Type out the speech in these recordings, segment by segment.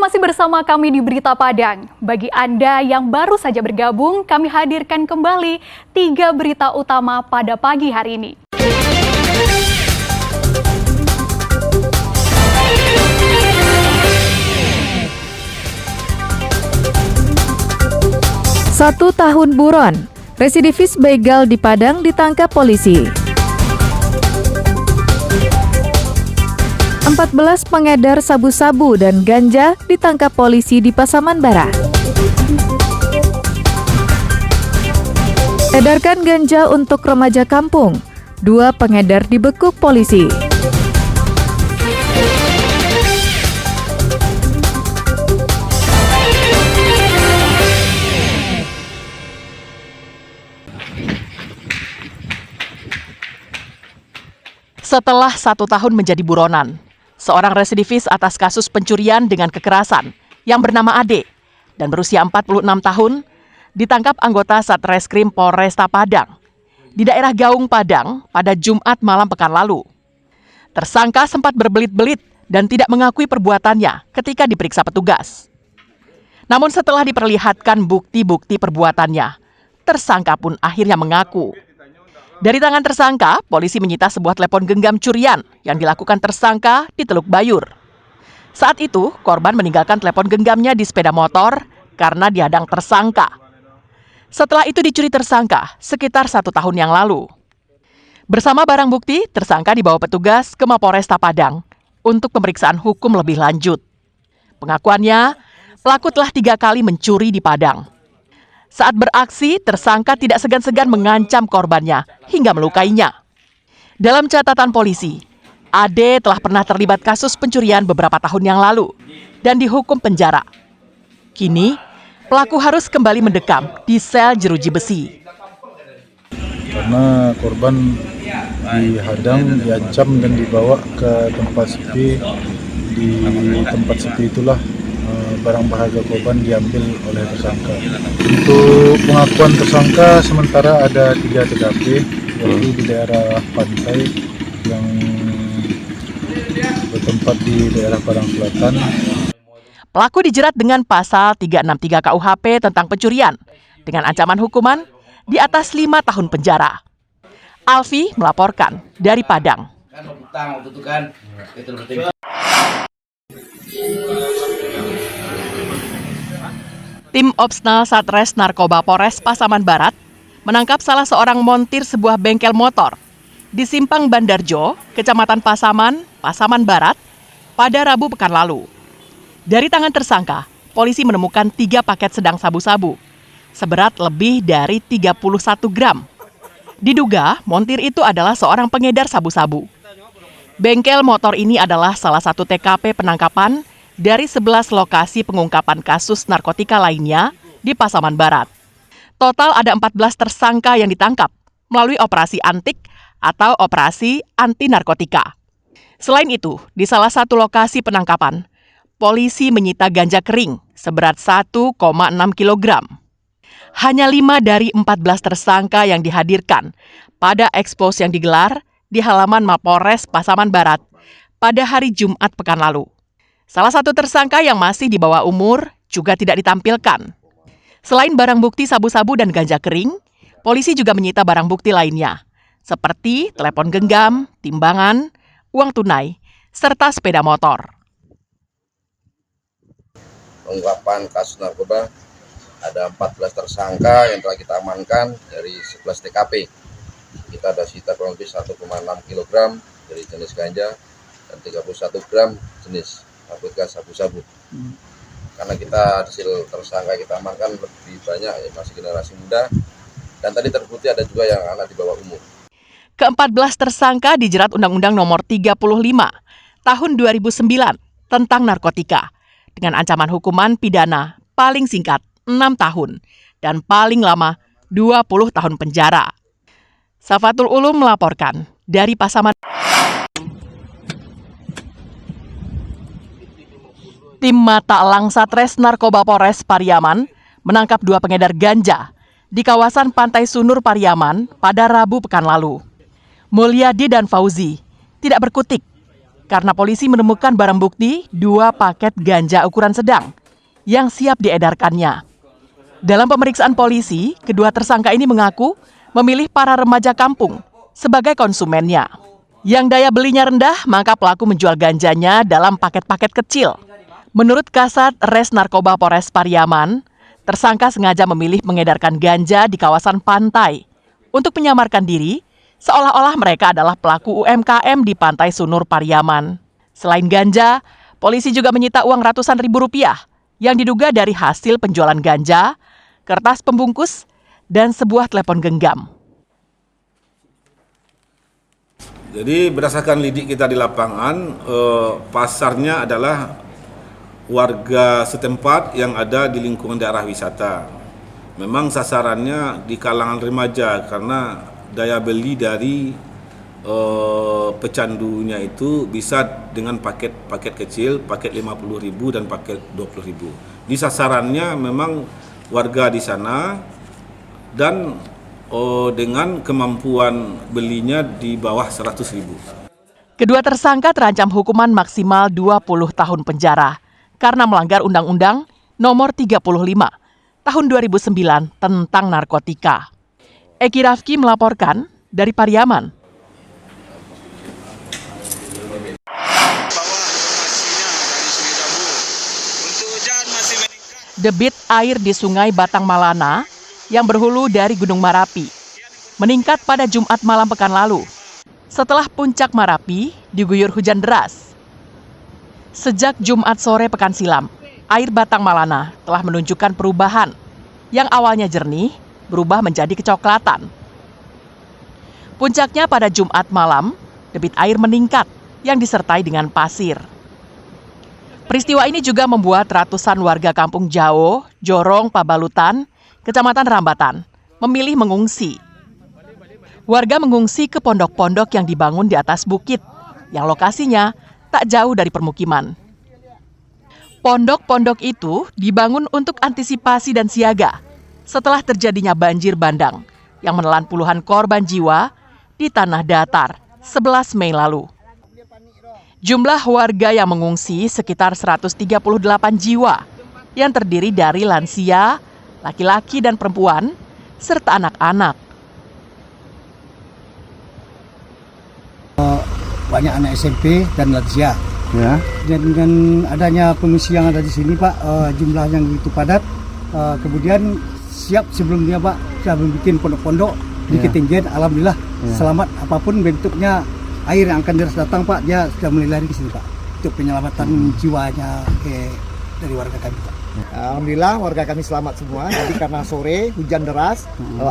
masih bersama kami di Berita Padang. Bagi Anda yang baru saja bergabung, kami hadirkan kembali 3 berita utama pada pagi hari ini. Satu tahun buron, residivis begal di Padang ditangkap polisi. 14 pengedar sabu-sabu dan ganja ditangkap polisi di Pasaman Barat. Edarkan ganja untuk remaja kampung, 2 pengedar dibekuk polisi. Setelah 1 tahun menjadi buronan, seorang residivis atas kasus pencurian dengan kekerasan yang bernama Ade dan berusia 46 tahun ditangkap anggota Satreskrim Polresta Padang di daerah Gaung, Padang pada Jumat malam pekan lalu. Tersangka sempat berbelit-belit dan tidak mengakui perbuatannya ketika diperiksa petugas. Namun setelah diperlihatkan bukti-bukti perbuatannya, tersangka pun akhirnya mengaku. Dari tangan tersangka, polisi menyita sebuah telepon genggam curian yang dilakukan tersangka di Teluk Bayur. Saat itu, korban meninggalkan telepon genggamnya di sepeda motor karena dihadang tersangka. Setelah itu dicuri tersangka sekitar 1 tahun yang lalu. Bersama barang bukti, tersangka dibawa petugas ke Mapolresta Padang untuk pemeriksaan hukum lebih lanjut. Pengakuannya, pelaku telah 3 kali mencuri di Padang. Saat beraksi, tersangka tidak segan-segan mengancam korbannya hingga melukainya. Dalam catatan polisi, Ade telah pernah terlibat kasus pencurian beberapa tahun yang lalu dan dihukum penjara. Kini, pelaku harus kembali mendekam di sel jeruji besi. Karena korban dihadang, diancam dan dibawa ke tempat sepi. Di tempat sepi itulah barang berharga korban diambil oleh tersangka. Untuk pengakuan tersangka sementara ada 3 TKP, yaitu di daerah pantai yang bertempat di daerah Padang Selatan. Pelaku dijerat dengan pasal 363 KUHP tentang pencurian dengan ancaman hukuman di atas 5 tahun penjara. Alfi melaporkan dari Padang. Tim Opsnal Satres Narkoba Polres Pasaman Barat menangkap salah seorang montir sebuah bengkel motor di Simpang Bandarjo, Kecamatan Pasaman, Pasaman Barat, pada Rabu pekan lalu. Dari tangan tersangka, polisi menemukan 3 paket sedang sabu-sabu, seberat lebih dari 31 gram. Diduga, montir itu adalah seorang pengedar sabu-sabu. Bengkel motor ini adalah salah satu TKP penangkapan dari 11 lokasi pengungkapan kasus narkotika lainnya di Pasaman Barat. Total ada 14 tersangka yang ditangkap melalui operasi antik atau operasi anti narkotika. Selain itu, di salah satu lokasi penangkapan, polisi menyita ganja kering seberat 1,6 kg. Hanya 5 dari 14 tersangka yang dihadirkan pada ekspos yang digelar di halaman Mapolres Pasaman Barat pada hari Jumat pekan lalu. Salah satu tersangka yang masih di bawah umur juga tidak ditampilkan. Selain barang bukti sabu-sabu dan ganja kering, polisi juga menyita barang bukti lainnya, seperti telepon genggam, timbangan, uang tunai, serta sepeda motor. Pengungkapan kasus narkoba, ada 14 tersangka yang telah kita amankan dari 11 TKP. Kita ada sita kurang lebih 1,6 kg dari jenis ganja dan 31 gram jenis narkotika sabu-sabu. Karena kita hasil tersangka kita amankan lebih banyak, masih generasi muda, dan tadi terbukti ada juga yang anak di bawah umur. Ke-14 tersangka dijerat Undang-Undang Nomor 35 Tahun 2009 tentang narkotika dengan ancaman hukuman pidana paling singkat 6 tahun dan paling lama 20 tahun penjara. Safatul Ulum melaporkan dari Pasaman. Tim Mata Elang Satres Narkoba Polres Pariaman menangkap 2 pengedar ganja di kawasan Pantai Sunur Pariaman pada Rabu pekan lalu. Mulyadi dan Fauzi tidak berkutik karena polisi menemukan barang bukti 2 paket ganja ukuran sedang yang siap diedarkannya. Dalam pemeriksaan polisi, kedua tersangka ini mengaku memilih para remaja kampung sebagai konsumennya. Yang daya belinya rendah, maka pelaku menjual ganjanya dalam paket-paket kecil. Menurut Kasat Res Narkoba Polres Pariaman, tersangka sengaja memilih mengedarkan ganja di kawasan pantai untuk menyamarkan diri seolah-olah mereka adalah pelaku UMKM di Pantai Sunur Pariaman. Selain ganja, polisi juga menyita uang ratusan ribu rupiah yang diduga dari hasil penjualan ganja, kertas pembungkus, dan sebuah telepon genggam. Jadi berdasarkan lidik kita di lapangan, pasarnya adalah warga setempat yang ada di lingkungan daerah wisata. Memang sasarannya di kalangan remaja karena daya beli dari pecandunya itu bisa dengan paket kecil, paket 50.000 dan paket 20.000. Di sasarannya memang warga di sana dan dengan kemampuan belinya di bawah 100.000. Kedua tersangka terancam hukuman maksimal 20 tahun penjara karena melanggar Undang-Undang Nomor 35 Tahun 2009 tentang narkotika. Eki Rafki melaporkan dari Pariaman. Debit air di Sungai Batang Malana yang berhulu dari Gunung Marapi meningkat pada Jumat malam pekan lalu setelah puncak Marapi diguyur hujan deras. Sejak Jumat sore pekan silam, air Batang Malana telah menunjukkan perubahan yang awalnya jernih berubah menjadi kecoklatan. Puncaknya pada Jumat malam, debit air meningkat yang disertai dengan pasir. Peristiwa ini juga membuat ratusan warga Kampung Jawo, Jorong, Pabalutan, Kecamatan Rambatan, memilih mengungsi. Warga mengungsi ke pondok-pondok yang dibangun di atas bukit, yang lokasinya tak jauh dari permukiman. Pondok-pondok itu dibangun untuk antisipasi dan siaga setelah terjadinya banjir bandang yang menelan puluhan korban jiwa di tanah datar 11 Mei lalu. Jumlah warga yang mengungsi sekitar 138 jiwa yang terdiri dari lansia, laki-laki dan perempuan, serta anak-anak. Banyak anak SMP dan lansia. Ya. Dan dengan adanya pengungsi yang ada di sini, Pak, jumlah yang begitu padat, kemudian siap sebelumnya, Pak, sudah membuat pondok-pondok di ketinggian. Alhamdulillah selamat apapun bentuknya air yang akan deras datang, Pak, dia sudah mulai lari ke sini, Pak, untuk penyelamatan jiwanya dari warga kami, Pak. Alhamdulillah warga kami selamat semua. Jadi karena sore hujan deras,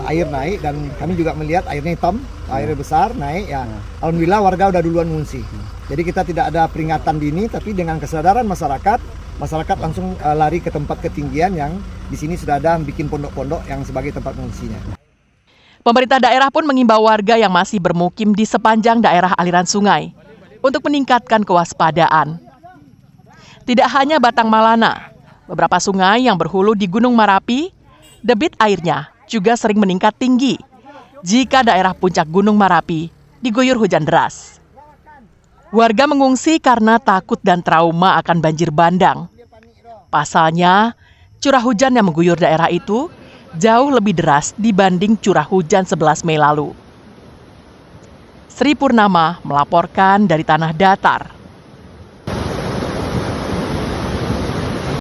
air naik dan kami juga melihat airnya hitam, air besar naik ya. Alhamdulillah warga udah duluan mengungsi. Jadi kita tidak ada peringatan dini, tapi dengan kesadaran masyarakat langsung lari ke tempat ketinggian yang di sini sudah ada bikin pondok-pondok yang sebagai tempat mengungsinya. Pemerintah daerah pun mengimbau warga yang masih bermukim di sepanjang daerah aliran sungai untuk meningkatkan kewaspadaan. Tidak hanya Batang Malana, beberapa sungai yang berhulu di Gunung Marapi, debit airnya juga sering meningkat tinggi jika daerah puncak Gunung Marapi diguyur hujan deras. Warga mengungsi karena takut dan trauma akan banjir bandang. Pasalnya, curah hujan yang mengguyur daerah itu jauh lebih deras dibanding curah hujan 11 Mei lalu. Sri Purnama melaporkan dari Tanah Datar.